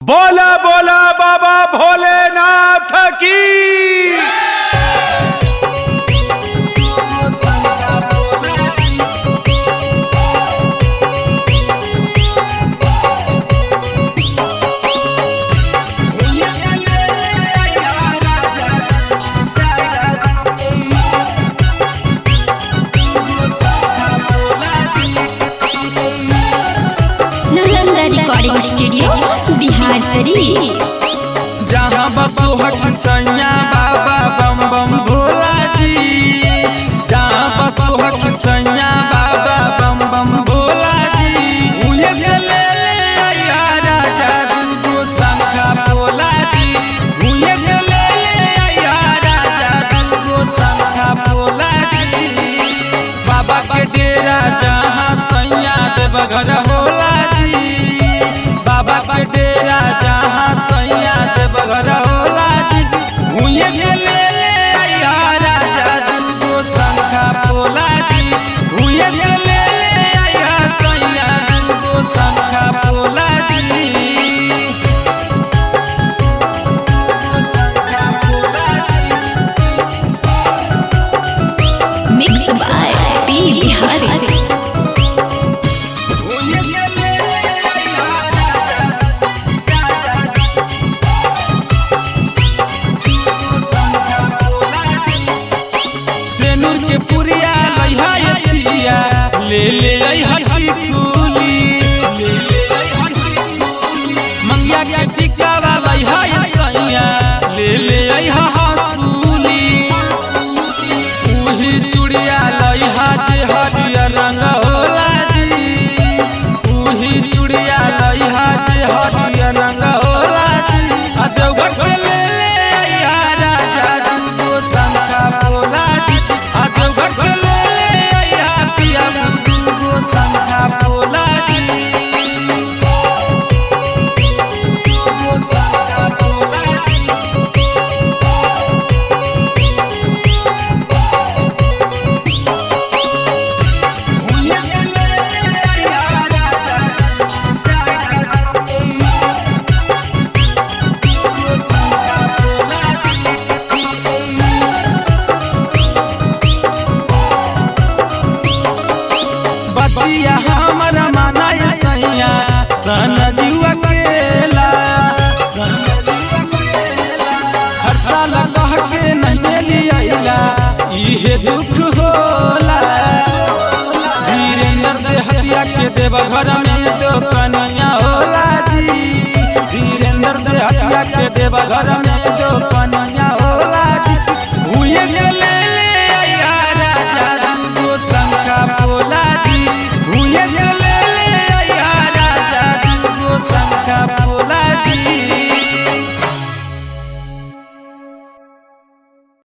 बोला बोला बाबा भोलेनाथ की। Recording studio Bihar Sharif. जहाँ बसो हकिसैया बाबा बम बम भोला जी, जहाँ बसो हकिसैया बाबा बम बम भोला जी। उन्हें से ले आया राजा दुर्गो शंखा भोला जी, उन्हें से ले आया राजा दुर्गो शंखा भोला जी। बाबा के डेरा जहाँ सैया देवघर होला जी, बाबा के डेरा जहाँ सैया देवघर होला जी। उन्हें से ले आया राजा दुर्गो शंखा भोला जी, उन्हें से ले आया सैया दुर्गो शंखा Bhola ji. Mix by P Bihari. पुरिया लइहा ले ले हटी मंगिया के टिकावा लइहा सैया ले ले हसूली। उही चूड़िया लइहा जे हरियर रंग होला जी, उही चूड़िया लइहा जे हरियर रंग होला जी। आ देवघर से ले आया राजा दुर्गो शंखा भोला जी, आ देवघर से ले आया पिया दुर्गो शंखा भोला जी। दुर्गो शंखा भोला जी। उन्हें से ले आया राजा दुर्गो शंखा भोला जी। बतिया हमरा मानाय सैया सन जीवा केला, हर साल कह के नहीं लियाइला इहे दुख होला। वीरेंद्र दे हटिया के देवघर में जो कन्या होला जी, वीरेंद्र दे हटिया के देवघर में